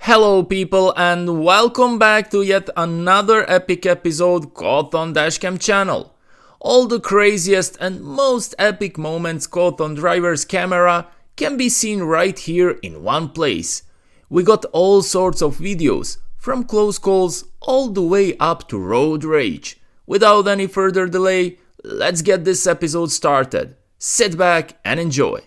Hello people and welcome back to yet another epic episode caught on DashCam channel. All the craziest and most epic moments caught on driver's camera can be seen right here in one place. We got all sorts of videos, from close calls all the way up to road rage. Without any further delay, let's get this episode started. Sit back and enjoy.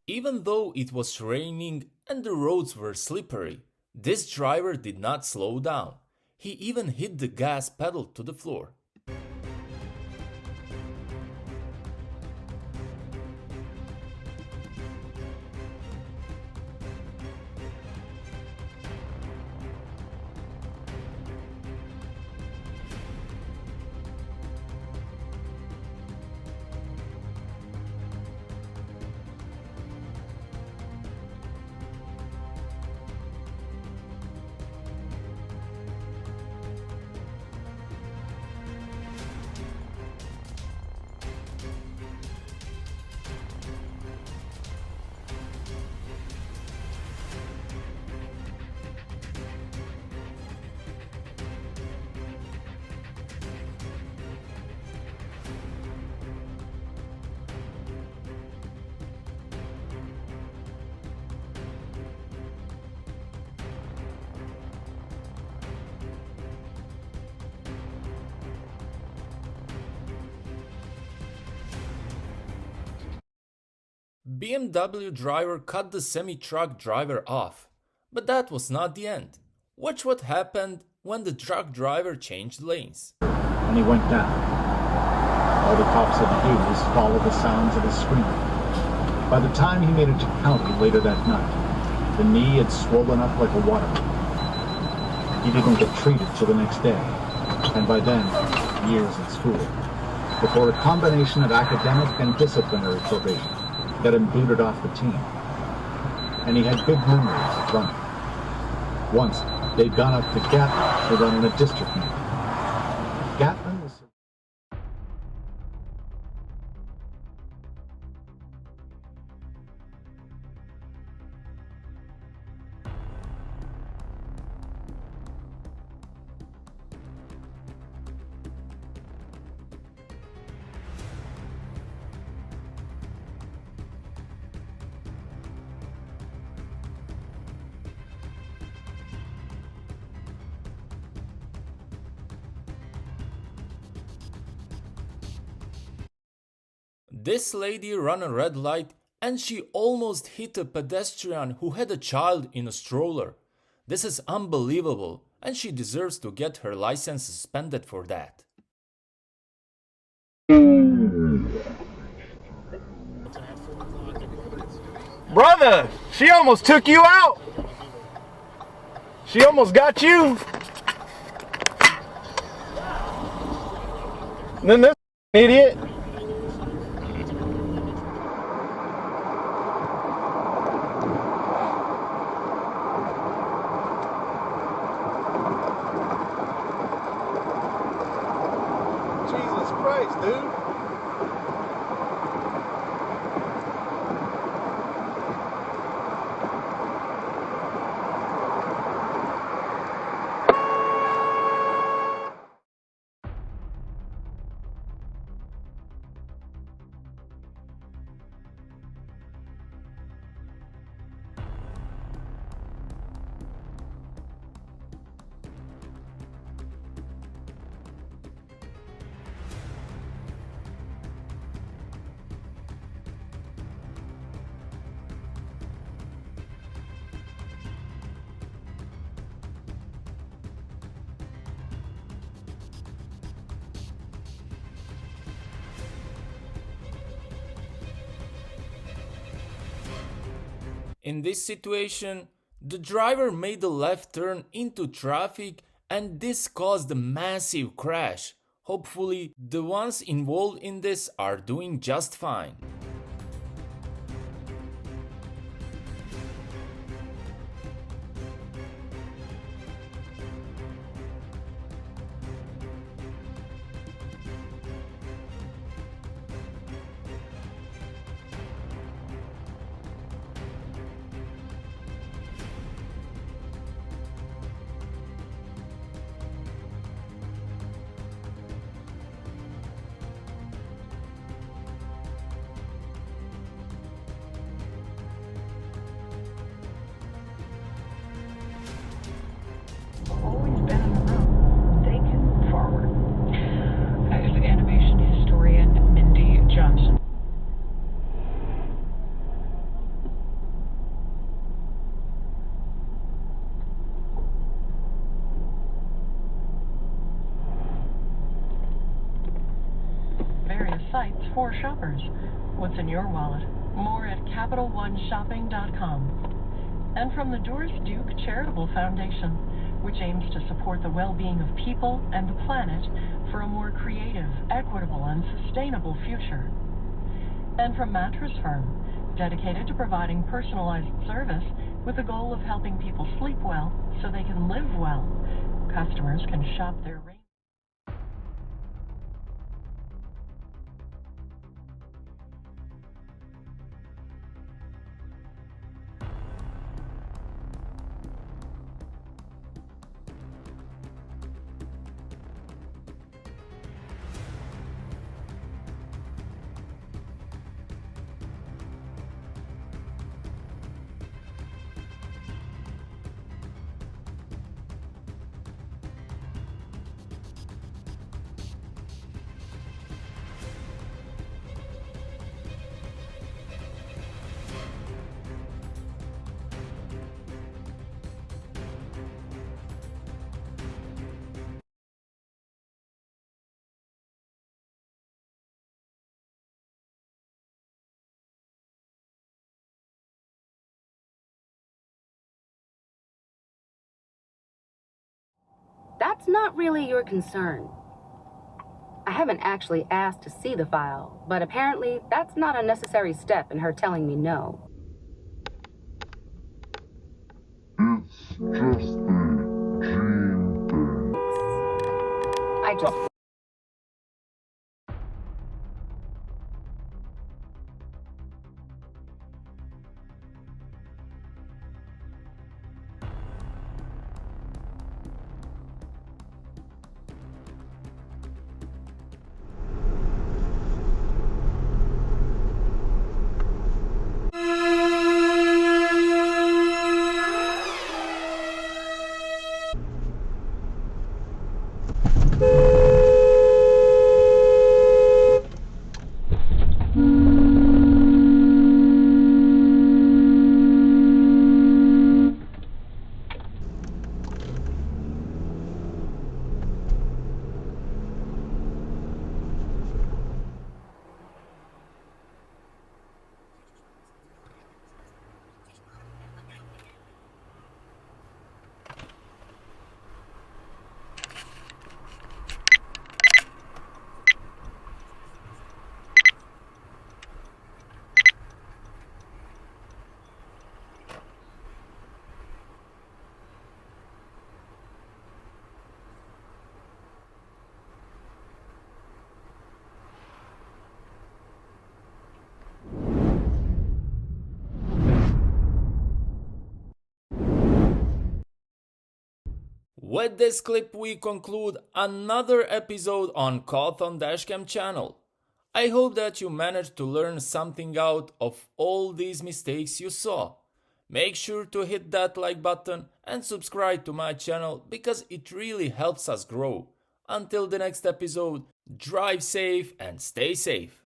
Even though it was raining and the roads were slippery, this driver did not slow down. He even hit the gas pedal to the floor. BMW driver cut the semi-truck driver off, but that was not the end. Watch what happened when the truck driver changed lanes. And he went down. All the cops had to do was follow the sounds of his screaming. By the time he made it to county later that night, the knee had swollen up like a watermelon. He didn't get treated till the next day, and by then, years at school, before a combination of academic and disciplinary probation got him booted off the team. And he had big memories of running. Once, they'd gone up to Gatlin to run in a district meeting. Gatlin was... This lady ran a red light and she almost hit a pedestrian who had a child in a stroller. This is unbelievable and she deserves to get her license suspended for that. Brother, she almost took you out. She almost got you. And then this idiot. Jesus Christ, dude. In this situation, the driver made a left turn into traffic and this caused a massive crash. Hopefully, the ones involved in this are doing just fine. Always been in the room. They can move forward. As animation historian Mindy Johnson. Various sites for shoppers. What's in your wallet? More at CapitalOneShopping.com. And from the Doris Duke Charitable Foundation, which aims to support the well-being of people and the planet for a more creative, equitable, and sustainable future. And from Mattress Firm, dedicated to providing personalized service with the goal of helping people sleep well so they can live well. Customers can shop their RRAINN. That's not really your concern. I haven't actually asked to see the file, but apparently that's not a necessary step in her telling me no. It's just a dream thing. I just... With this clip we conclude another episode on Caught on Dashcam channel. I hope that you managed to learn something out of all these mistakes you saw. Make sure to hit that like button and subscribe to my channel because it really helps us grow. Until the next episode, drive safe and stay safe.